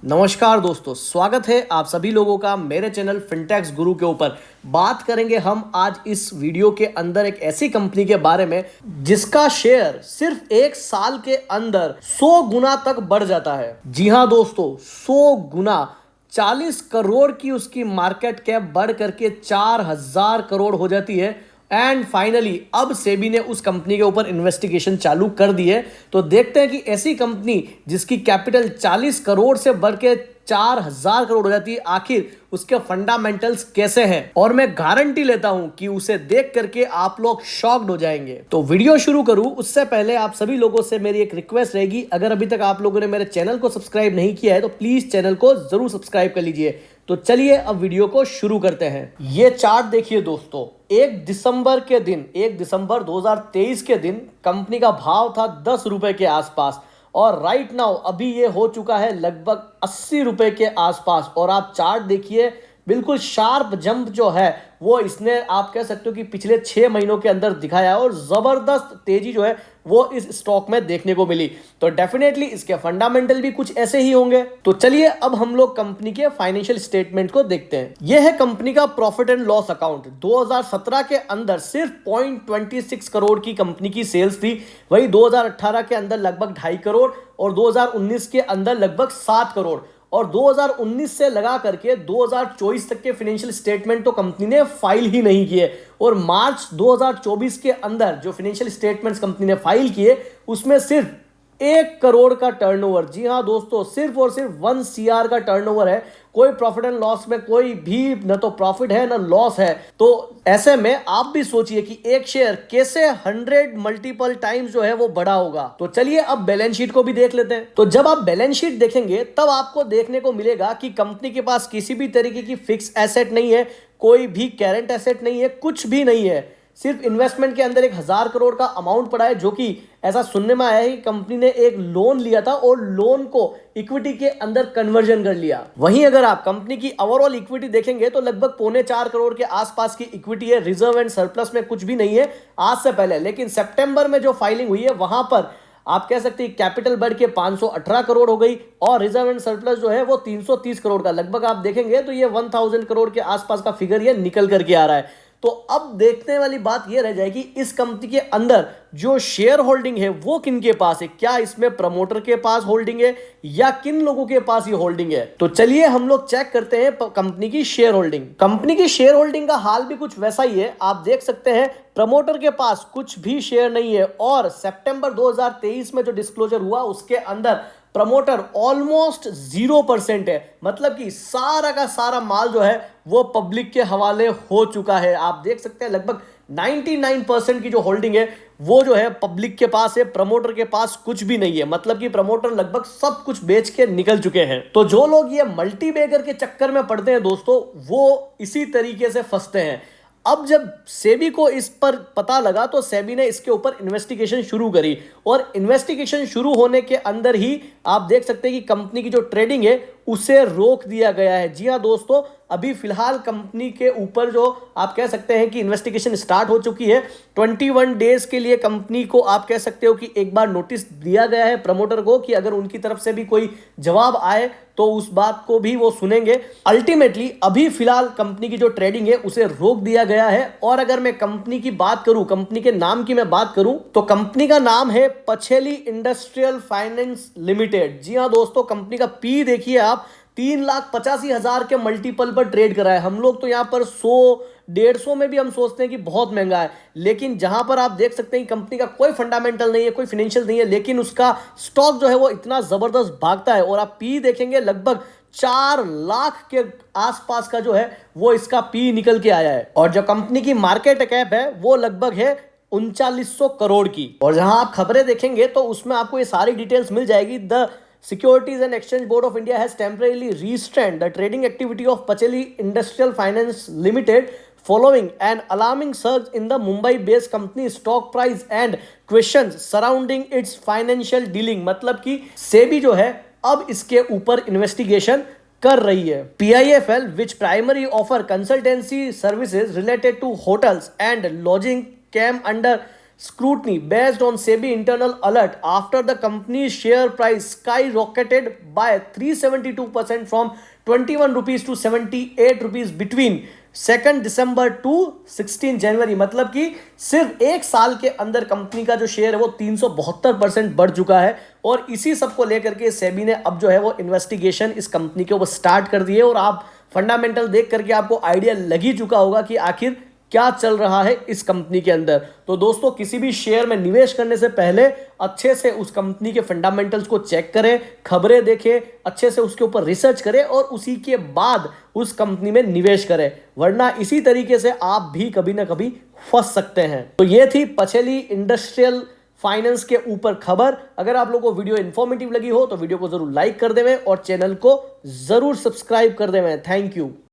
नमस्कार दोस्तों, स्वागत है आप सभी लोगों का मेरे चैनल फिनटेक्स गुरु के ऊपर। बात करेंगे हम आज इस वीडियो के अंदर एक ऐसी कंपनी के बारे में जिसका शेयर सिर्फ एक साल के अंदर 100 गुना तक बढ़ जाता है। जी हाँ दोस्तों, 100 गुना, 40 करोड़ की उसकी मार्केट कैप बढ़ करके 4000 करोड़ हो जाती है। एंड फाइनली अब सेबी ने उस कंपनी के ऊपर इन्वेस्टिगेशन चालू कर दी है। तो देखते हैं कि ऐसी कंपनी जिसकी कैपिटल 40 करोड़ से बढ़ के 4000 करोड़ हो जाती है, आखिर उसके फंडामेंटल्स कैसे हैं। और मैं गारंटी लेता हूं कि उसे देख करके आप लोग शॉक्ड हो जाएंगे। तो वीडियो शुरू करूं उससे पहले आप सभी लोगों से मेरी एक रिक्वेस्ट रहेगी, अगर अभी तक आप लोगों ने मेरे चैनल को सब्सक्राइब नहीं किया है तो प्लीज चैनल को जरूर सब्सक्राइब कर लीजिए। तो चलिए अब वीडियो को शुरू करते हैं। ये चार्ट देखिए दोस्तों, 1 दिसंबर के दिन, 1 दिसंबर 2023 के दिन कंपनी का भाव था 10 रुपए के आसपास और राइट नाउ अभी ये हो चुका है लगभग 80 रुपए के आसपास। और आप चार्ट देखिए, बिल्कुल शार्प जंप जो है वो इसने आप कह सकते हो कि पिछले 6 महीनों के अंदर दिखाया है और जबरदस्त तेजी जो है वो इस स्टॉक में देखने को मिली। तो डेफिनेटली इसके फंडामेंटल भी कुछ ऐसे ही होंगे। तो चलिए अब हम लोग कंपनी के फाइनेंशियल स्टेटमेंट को देखते हैं। यह है कंपनी का प्रॉफिट एंड लॉस अकाउंट। 2017 के अंदर सिर्फ 0.26 करोड़ की कंपनी की सेल्स थी, वही 2018 के अंदर लगभग 2.5 करोड़ और 2019 के अंदर लगभग 7 करोड़। और 2019 से लगा करके 2024 तक के फाइनेंशियल स्टेटमेंट तो कंपनी ने फाइल ही नहीं किए। और मार्च 2024 के अंदर जो फाइनेंशियल स्टेटमेंट्स कंपनी ने फाइल किए उसमें सिर्फ 1 करोड़ का टर्नओवर, जी हां दोस्तों, सिर्फ और सिर्फ 1 CR का टर्नओवर है। कोई प्रॉफिट एंड लॉस में कोई भी न तो प्रॉफिट है न लॉस है। तो ऐसे में आप भी सोचिए कि एक शेयर कैसे 100 मल्टीपल टाइम्स जो है वो बढ़ा होगा। तो चलिए अब बैलेंस शीट को भी देख लेते हैं। तो जब आप बैलेंस शीट देखेंगे तब आपको देखने को मिलेगा कि कंपनी के पास किसी भी तरीके की फिक्स एसेट नहीं है, कोई भी करंट एसेट नहीं है, कुछ भी नहीं है। सिर्फ इन्वेस्टमेंट के अंदर 1000 करोड़ का अमाउंट पड़ा है, जो कि ऐसा सुनने में आया है कि कंपनी ने एक लोन लिया था और लोन को इक्विटी के अंदर कन्वर्जन कर लिया। वहीं अगर आप कंपनी की ओवरऑल इक्विटी देखेंगे तो लगभग 3.25 करोड़ के आसपास की इक्विटी है। रिजर्व एंड सरप्लस में कुछ भी नहीं है आज से पहले, लेकिन सितंबर में जो फाइलिंग हुई है वहां पर आप कह सकते हैं कैपिटल बढ़ के 518 करोड़ हो गई और रिजर्व एंड सरप्लस जो है वो 330 करोड़ का, लगभग आप देखेंगे तो ये 1000 करोड़ के आसपास का फिगर ये निकल करके आ रहा है। तो अब देखने वाली बात यह रह जाएगी इस कंपनी के अंदर जो शेयर होल्डिंग है वो किन के पास है। क्या इसमें प्रमोटर के पास होल्डिंग है या किन लोगों के पास ये होल्डिंग है। तो चलिए हम लोग चेक करते हैं कंपनी की शेयर होल्डिंग। कंपनी की शेयर होल्डिंग का हाल भी कुछ वैसा ही है। आप देख सकते हैं प्रमोटर के पास कुछ भी शेयर नहीं है और सितंबर 2023 में जो डिस्क्लोजर हुआ उसके अंदर प्रमोटर ऑलमोस्ट 0% है। मतलब कि सारा का सारा माल जो है वो पब्लिक के हवाले हो चुका है। आप देख सकते हैं लगभग 99% की जो होल्डिंग है वो जो है पब्लिक के पास है, प्रमोटर के पास कुछ भी नहीं है। मतलब कि प्रमोटर लगभग सब कुछ बेच के निकल चुके हैं। तो जो लोग ये मल्टी बैगर के चक्कर में पड़ते हैं दोस्तों, वो इसी तरीके से फंसते हैं। अब जब सेबी को इस पर पता लगा तो सेबी ने इसके ऊपर इन्वेस्टिगेशन शुरू करी और इन्वेस्टिगेशन शुरू होने के अंदर ही आप देख सकते हैं कि कंपनी की जो ट्रेडिंग है उसे रोक दिया गया है। जी हाँ दोस्तों, अभी फिलहाल कंपनी के ऊपर जो आप कह सकते हैं कि इन्वेस्टिगेशन स्टार्ट हो चुकी है। 21 डेज के लिए कंपनी को आप कह सकते हो कि एक बार नोटिस दिया गया है प्रमोटर को कि अगर उनकी तरफ से भी कोई जवाब आए तो उस बात को भी वो सुनेंगे। अल्टीमेटली अभी फिलहाल कंपनी की जो ट्रेडिंग है उसे रोक दिया गया है। और अगर मैं कंपनी की बात करूं, कंपनी के नाम की मैं बात करूं तो कंपनी का नाम है पछेली इंडस्ट्रियल फाइनेंस लिमिटेड। जी हाँ दोस्तों, कंपनी का पी देखिए आप, 3,85,000 के मल्टीपल पर ट्रेड कर रहा है। हम लोग तो यहां पर 100-150 में भी हम सोचते हैं कि बहुत महंगा है, लेकिन जहां पर आप देख सकते हैं कंपनी का कोई फंडामेंटल नहीं है, कोई फाइनेंशियल नहीं है, लेकिन उसका स्टॉक जो है वो इतना जबरदस्त भागता है। और आप पी देखेंगे लगभग 4 लाख के आसपास का जो है वो इसका पी निकल के आया है। और जो कंपनी की मार्केट कैप है वो लगभग है 3900 करोड़ की। और जहां आप खबरें देखेंगे तो उसमें आपको ये सारी डिटेल्स मिल जाएगी। The Securities and Exchange Board of India has temporarily restrained the trading activity of Pacheli Industrial Finance Limited following an alarming surge in the Mumbai-based company stock price and questions surrounding its financial dealing। मतलब कि सेबी जो है अब इसके ऊपर investigation कर रही है। PIFL which primarily offer consultancy services related to hotels and lodging came under scrutiny based on SEBI internal alert after the company's share price skyrocketed by 372% from 21 rupees to 78 rupees between 2 December two 16 जनवरी। मतलब कि सिर्फ एक साल के अंदर company का जो share है वो 372% बढ़ चुका है। और इसी सब को लेकर के सेबी ने अब जो है वो इन्वेस्टिगेशन इस कंपनी के ऊपर स्टार्ट कर दी है। और आप फंडामेंटल देख करके आपको आइडिया लग ही चुका होगा कि आखिर क्या चल रहा है इस कंपनी के अंदर। तो दोस्तों, किसी भी शेयर में निवेश करने से पहले अच्छे से उस कंपनी के फंडामेंटल्स को चेक करें, खबरें देखें, अच्छे से उसके ऊपर रिसर्च करें और उसी के बाद उस कंपनी में निवेश करें, वरना इसी तरीके से आप भी कभी ना कभी फंस सकते हैं। तो ये थी पछेली इंडस्ट्रियल फाइनेंस के ऊपर खबर। अगर आप लोगों को वीडियो इंफॉर्मेटिव लगी हो तो वीडियो को जरूर लाइक कर देवें और चैनल को जरूर सब्सक्राइब कर देवें। Thank you.